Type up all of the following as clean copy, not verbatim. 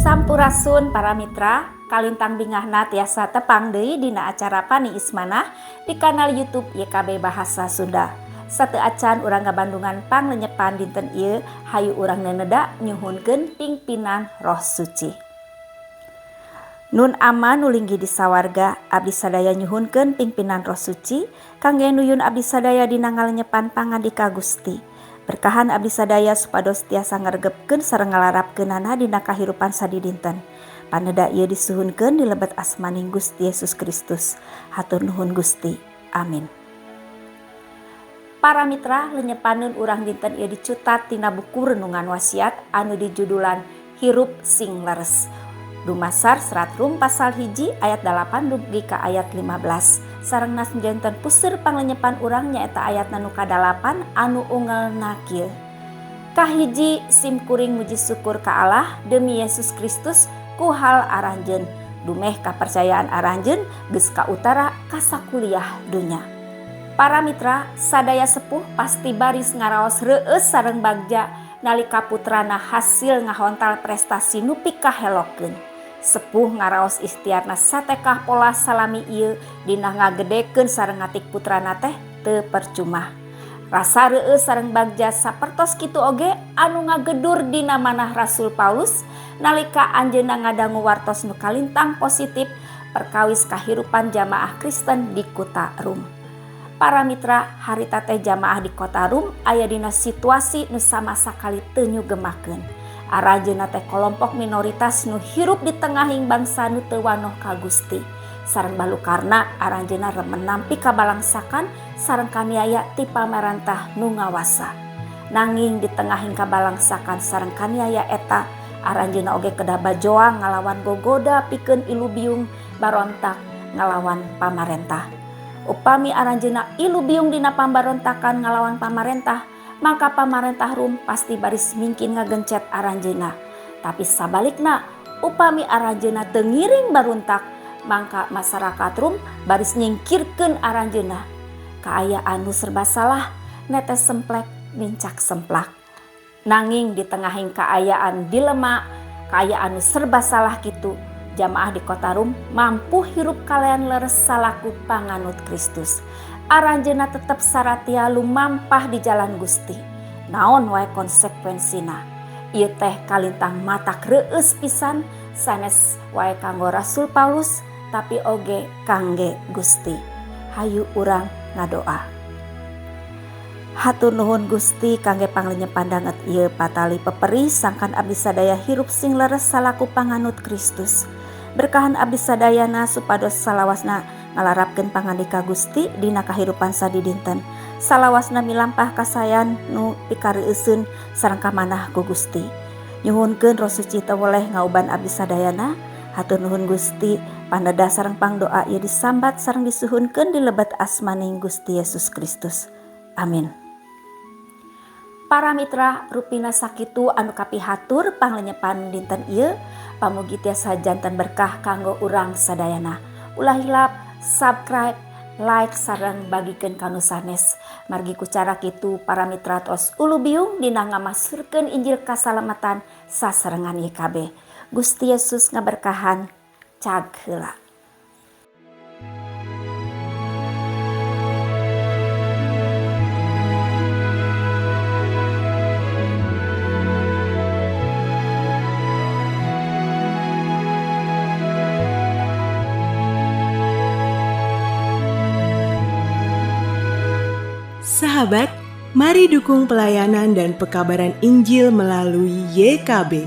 Sampurasun para mitra, kalintang bingahna tiasa tepang deui dina acara Pani Ismanah di kanal YouTube YKB Bahasa Sunda. Satu acan urang Bandungan panglenyepan dinten ieu hayu urang neneda nyuhunkeun pingpinan Roh Suci. Nun ama nulinggi di sawarga abdi sadaya nyuhunkeun pingpinan Roh Suci kangge nuyun abdi sadaya dina ngalenyepan pangandika Gusti. Berkahan abdi sadaya supados tiasa ngaregepkeun sareng ngalarapkeunana dina kahirupan sadidinten. Paneda ieu disuhunkeun di lebet asmaning Gusti Yesus Kristus. Hatur nuhun Gusti. Amin. Para mitra, lenyepaneun urang dinten ieu dicutat tina buku renungan wasiat anu dijudulan Hirup Sing Leres. Dumasar Serat Rum pasal 1 ayat 8 dugi ka ayat 15. Sareng nas janten puseur panglenyepan urang nyaeta ayat nu ka-8 anu unggalna kieu. Kahiji simkuring muji syukur ka Allah demi Yesus Kristus ku hal aranjeun. Dumeh kapercayaan aranjeun geus ka utara ka sakuliah dunya. Para mitra, sadaya sepuh pasti baris ngaraos reueus sareng bagja nalika putrana hasil ngahontal prestasi nu pikahelokeun. Sepuh ngaraos ikhtiarna satekah pola salami ieu dina ngagedekeun sareng ngatik putrana teh teu percuma. Rasa reueus sareng bagja sapertos kitu oge anu ngagedur dina manah Rasul Paulus nalika anjeunna ngadangu wartos nu kalintang positif perkawis kahirupan jamaah Kristen di kota Rum. Para mitra, harita teh jamaah di kota Rum aya dina situasi nu sama sakali teu nyugemakeun. Aranjeunna teh kelompok minoritas nu hirup di tengahing bangsa nu teu wanoh ka Gusti. Sareng balukarna aranjeunna remen nampi kabalangsakan sareng kaniaya ti pamarentah nu ngawasa. Nanging di tengahing kabalangsakan sareng kaniaya eta aranjeunna oge kedah bajoang ngalawan gogoda pikeun ilu biung barontak ngalawan pamarentah. Upami aranjeunna ilu biung dina pambarontakan ngalawan pamarentah, maka pamarentah Rum pasti baris mingkin ngagencet aranjeunna. Tapi sabalikna, upami aranjeunna teu ngiring baruntak, maka masyarakat Rum baris nyingkirkeun aranjeunna. Kaayaan nu serba salah, netes semplek mincak semplak. Nanging di tengahing kaayaan dilema, kaayaan nu serba salah kitu, jamaah di kota Rum mampu hirup kalean leres salaku panganut Kristus. Aranjeunna tetep saratia lumampah di jalan Gusti. Naon wae konsekuensina. Ieu teh kalintang matak reueus pisan sanes wae kanggo Rasul Paulus tapi oge kangge Gusti. Hayu urang ngadoa. Hatur nuhun Gusti kangge panglenyepan danget ieu patali peperi sangkan abdi sadaya hirup sing leres salaku panganut Kristus. Berkahan abdi sadayana supados salawasna ngalarapkeun pangandika Gusti dina kahirupan sadidinten. Salawasna milampah kasayan nu pikareueuskeun sareng kamanah ku Gusti. Nyuhunkeun Roh Suci teu weleh ngauban abdi sadayana. Hatur nuhun Gusti, paneda sareng pangdoa ieu disambat sareng disuhunkeun di lebet asmaning Gusti Yesus Kristus. Amin. Para mitra, rupina sakitu anu kapihatur panglenyepan dinten ieu, pamugi tiasa janten berkah kanggo urang sadayana. Ulah hilap, subscribe, like sareng bagikeun kanu sanes. Margi ku cara kitu para mitra tos ulu biung dina ngamasurkeun Injil kasalamatan sasarengan YKB. Gusti Yesus ngaberkahan. Cag heula. Sahabat, mari dukung pelayanan dan pekabaran Injil melalui YKB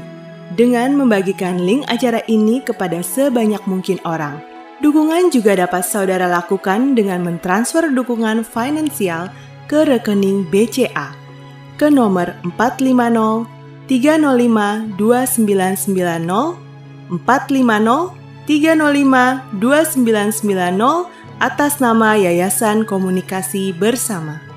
dengan membagikan link acara ini kepada sebanyak mungkin orang. Dukungan juga dapat saudara lakukan dengan mentransfer dukungan finansial ke rekening BCA ke nomor 450 305 2990 450 305 2990 atas nama Yayasan Komunikasi Bersama.